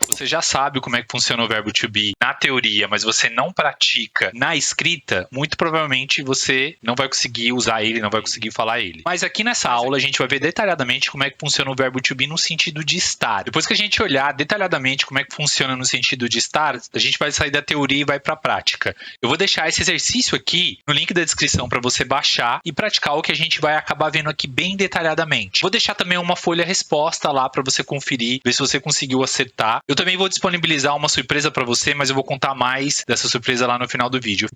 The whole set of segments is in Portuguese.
você já sabe como é que funciona o verbo to be na teoria, mas você não pratica na escrita, muito provavelmente você não vai conseguir usar ele, não vai conseguir falar ele. Mas aqui nessa aula a gente vai ver detalhadamente como é que funciona o verbo to be no sentido de estar. Depois que a gente olhar detalhadamente como é que funciona no sentido de estar, a gente vai sair da teoria e vai para a prática. Eu vou deixar esse exercício aqui no link da descrição para você baixar e praticar o que a gente vai acabar vendo aqui bem detalhadamente. Vou deixar também uma folha resposta lá para você conferir, ver se você conseguiu acertar. Eu também vou disponibilizar uma surpresa para você, mas eu vou contar mais dessa surpresa lá no final do vídeo.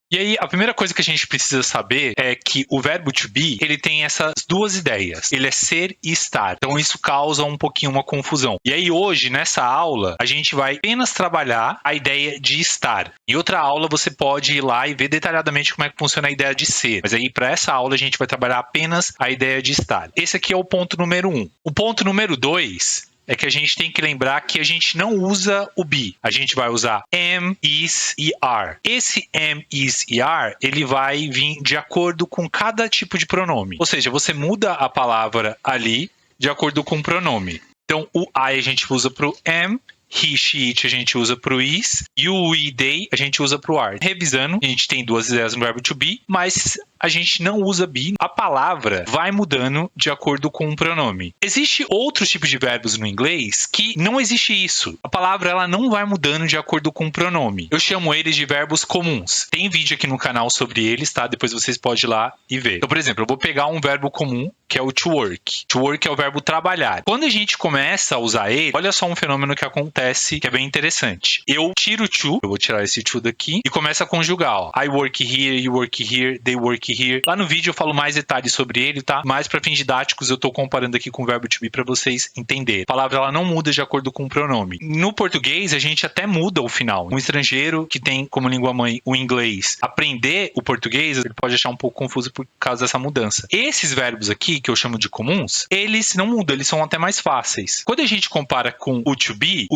E aí, a primeira coisa que a gente precisa saber é que o verbo to be, ele tem essas duas ideias. Ele é ser e estar. Então, isso causa um pouquinho uma confusão. E aí, hoje, nessa aula, a gente vai apenas trabalhar a ideia de estar. Em outra aula, você pode ir lá e ver detalhadamente como é que funciona a ideia de ser. Mas aí, para essa aula, a gente vai trabalhar apenas a ideia de estar. Esse aqui é o ponto número 1. O ponto número 2... é que a gente tem que lembrar que a gente não usa o be. A gente vai usar am, is e are. Esse am, is e are, ele vai vir de acordo com cada tipo de pronome. Ou seja, você muda a palavra ali de acordo com o pronome. Então, o I a gente usa para o am, he, she, it a gente usa para o is, you, we, they a gente usa para o are. Revisando, a gente tem duas ideias no verbo to be, mas a gente não usa be, a palavra vai mudando de acordo com o pronome. Existe outros tipos de verbos no inglês que não existe isso. A palavra ela não vai mudando de acordo com o pronome. Eu chamo eles de verbos comuns. Tem vídeo aqui no canal sobre eles, tá? Depois vocês podem ir lá e ver. Então, por exemplo, eu vou pegar um verbo comum, que é o to work. To work é o verbo trabalhar. Quando a gente começa a usar ele, olha só um fenômeno que acontece que é bem interessante. Eu tiro o to, eu vou tirar esse to daqui, e começa a conjugar, ó. I work here, you work here, they work here. Lá no vídeo eu falo mais detalhes sobre ele, tá? Mas para fins didáticos eu tô comparando aqui com o verbo to be para vocês entenderem. A palavra ela não muda de acordo com o pronome. No português a gente até muda o final. Um estrangeiro que tem como língua mãe o inglês, aprender o português, ele pode achar um pouco confuso por causa dessa mudança. Esses verbos aqui, que eu chamo de comuns, eles não mudam, eles são até mais fáceis. Quando a gente compara com o to be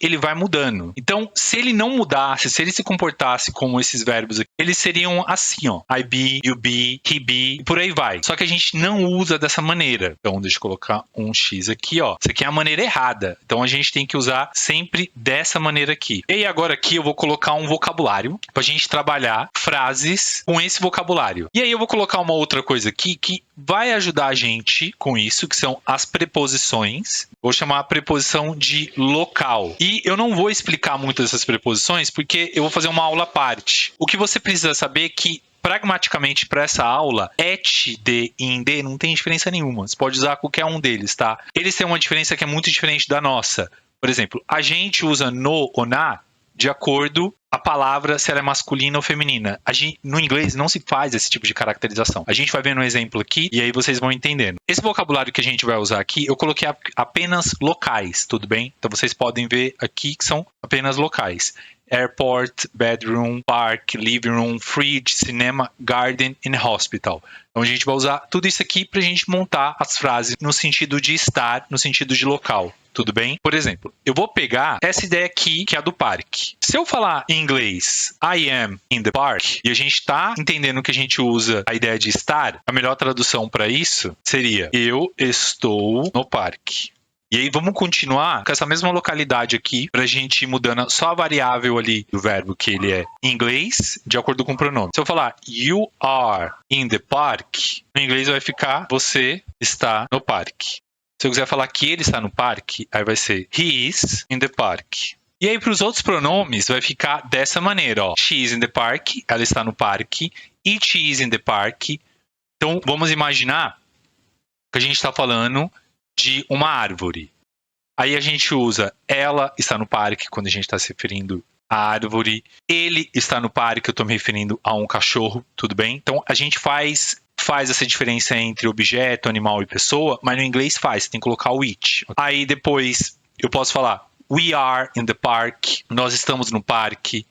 ele vai mudando. Então, se ele não mudasse, se ele se comportasse como esses verbos aqui, eles seriam assim, ó. I be, you be, he be, e por aí vai. Só que a gente não usa dessa maneira. Então, deixa eu colocar um X aqui, ó. Isso aqui é a maneira errada. Então, a gente tem que usar sempre dessa maneira aqui. E aí, agora aqui, eu vou colocar um vocabulário pra gente trabalhar frases com esse vocabulário. E aí, eu vou colocar uma outra coisa aqui que vai ajudar a gente com isso, que são as preposições. Vou chamar a preposição de local. E eu não vou explicar muito essas preposições, porque eu vou fazer uma aula à parte. O que você precisa saber é que pragmaticamente para essa aula, et, de e inde não tem diferença nenhuma. Você pode usar qualquer um deles, tá? Eles têm uma diferença que é muito diferente da nossa. Por exemplo, a gente usa no ou na de acordo a palavra se ela é masculina ou feminina. No inglês não se faz esse tipo de caracterização. A gente vai ver no exemplo aqui e aí vocês vão entendendo. Esse vocabulário que a gente vai usar aqui, eu coloquei apenas locais, tudo bem? Então vocês podem ver aqui que são apenas locais. Airport, bedroom, park, living room, fridge, cinema, garden and hospital. Então a gente vai usar tudo isso aqui para a gente montar as frases no sentido de estar, no sentido de local. Tudo bem? Por exemplo, eu vou pegar essa ideia aqui, que é a do parque. Se eu falar em inglês, I am in the park, e a gente está entendendo que a gente usa a ideia de estar, a melhor tradução para isso seria eu estou no parque. E aí vamos continuar com essa mesma localidade aqui para a gente ir mudando só a variável ali do verbo que ele é em inglês de acordo com o pronome. Se eu falar you are in the park, no inglês vai ficar você está no parque. Se eu quiser falar que ele está no parque, aí vai ser he is in the park. E aí para os outros pronomes vai ficar dessa maneira, ó. She is in the park, ela está no parque. It is in the park. Então vamos imaginar que a gente está falando de uma árvore. Aí a gente usa ela está no parque quando a gente está se referindo à árvore. Ele está no parque, eu estou me referindo a um cachorro, tudo bem? Então a gente faz essa diferença entre objeto, animal e pessoa, mas no inglês faz, você tem que colocar o it. Aí depois eu posso falar we are in the park, nós estamos no parque.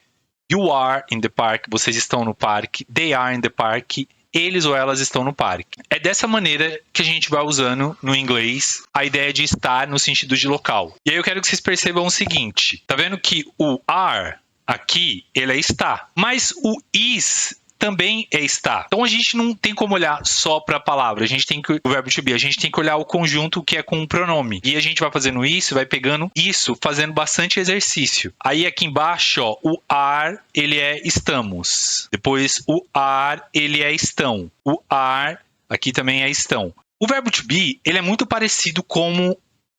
You are in the park, vocês estão no parque. They are in the park, eles ou elas estão no parque. É dessa maneira que a gente vai usando no inglês a ideia de estar no sentido de local. E aí eu quero que vocês percebam o seguinte, tá vendo que o are aqui, ele é está, mas o is também é estar. Então a gente não tem como olhar só para a palavra, a gente tem que o verbo to be, a gente tem que olhar o conjunto que é com o pronome. E a gente vai fazendo isso, vai pegando isso, fazendo bastante exercício. Aí aqui embaixo, ó, o are, ele é estamos. Depois o are, ele é estão. O are, aqui também é estão. O verbo to be, ele é muito parecido com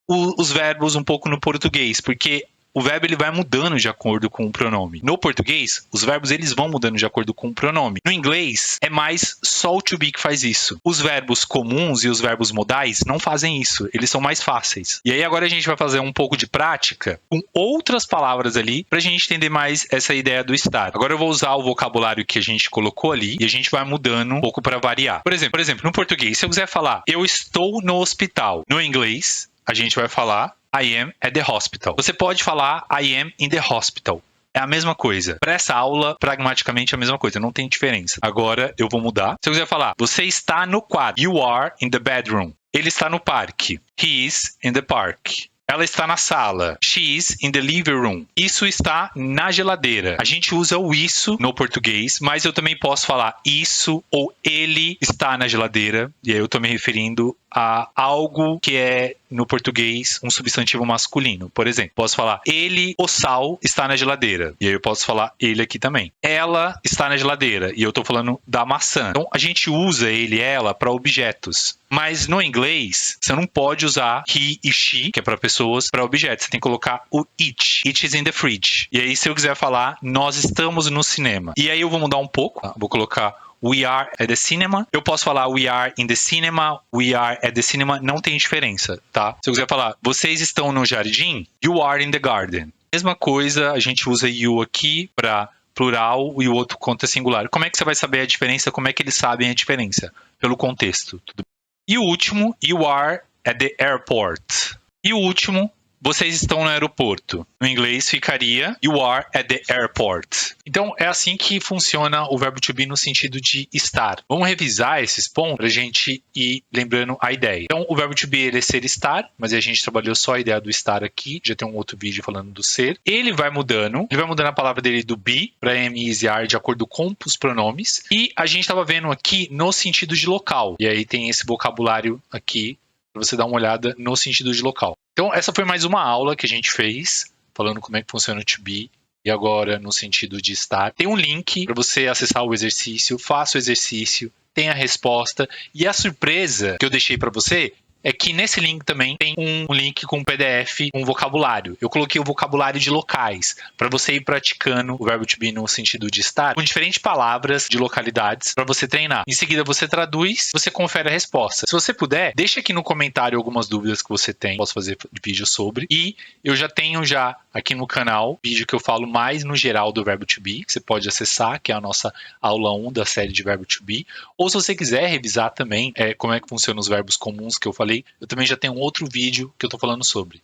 os verbos um pouco no português, porque o verbo ele vai mudando de acordo com o pronome. No português, os verbos eles vão mudando de acordo com o pronome. No inglês, é mais só o to be que faz isso. Os verbos comuns e os verbos modais não fazem isso. Eles são mais fáceis. E aí agora a gente vai fazer um pouco de prática com outras palavras ali para a gente entender mais essa ideia do estar. Agora eu vou usar o vocabulário que a gente colocou ali e a gente vai mudando um pouco para variar. Por exemplo, no português, se eu quiser falar eu estou no hospital. No inglês, a gente vai falar I am at the hospital. Você pode falar I am in the hospital. É a mesma coisa. Para essa aula, pragmaticamente é a mesma coisa. Não tem diferença. Agora eu vou mudar. Se eu quiser falar, você está no quarto. You are in the bedroom. Ele está no parque. He is in the park. Ela está na sala. She is in the living room. Isso está na geladeira. A gente usa o isso no português, mas eu também posso falar isso ou ele está na geladeira. E aí eu estou me referindo a algo que é, no português, um substantivo masculino. Por exemplo, posso falar ele, o sal, está na geladeira. E aí eu posso falar ele aqui também. Ela está na geladeira. E eu estou falando da maçã. Então, a gente usa ele e ela para objetos. Mas no inglês, você não pode usar he e she, que é para pessoas, para objetos. Você tem que colocar o it. It is in the fridge. E aí, se eu quiser falar, nós estamos no cinema. E aí eu vou mudar um pouco. Vou colocar we are at the cinema. Eu posso falar we are in the cinema, we are at the cinema, não tem diferença, tá? Se eu quiser falar, vocês estão no jardim, you are in the garden. Mesma coisa, a gente usa you aqui para plural e o outro conta singular. Como é que você vai saber a diferença? Como é que eles sabem a diferença? Pelo contexto. E o último, you are at the airport. E o último, vocês estão no aeroporto. No inglês ficaria you are at the airport. Então é assim que funciona o verbo to be no sentido de estar. Vamos revisar esses pontos para a gente ir lembrando a ideia. Então o verbo to be ele é ser estar, mas a gente trabalhou só a ideia do estar aqui. Já tem um outro vídeo falando do ser. Ele vai mudando a palavra dele do be para am, is e are de acordo com os pronomes. E a gente estava vendo aqui no sentido de local. E aí tem esse vocabulário aqui para você dar uma olhada no sentido de local. Então, essa foi mais uma aula que a gente fez, falando como é que funciona o to be, e agora no sentido de estar. Tem um link para você acessar o exercício, faça o exercício, tem a resposta, e a surpresa que eu deixei para você é que nesse link também tem um link com PDF, um vocabulário. Eu coloquei o vocabulário de locais, para você ir praticando o verbo to be no sentido de estar, com diferentes palavras de localidades, para você treinar. Em seguida, você traduz, você confere a resposta. Se você puder, deixa aqui no comentário algumas dúvidas que você tem, posso fazer vídeo sobre. E eu já tenho aqui no canal vídeo que eu falo mais no geral do verbo to be, que você pode acessar, que é a nossa aula 1 da série de verbo to be. Ou se você quiser revisar também como é que funcionam os verbos comuns que eu falei, eu também já tenho um outro vídeo que eu tô falando sobre.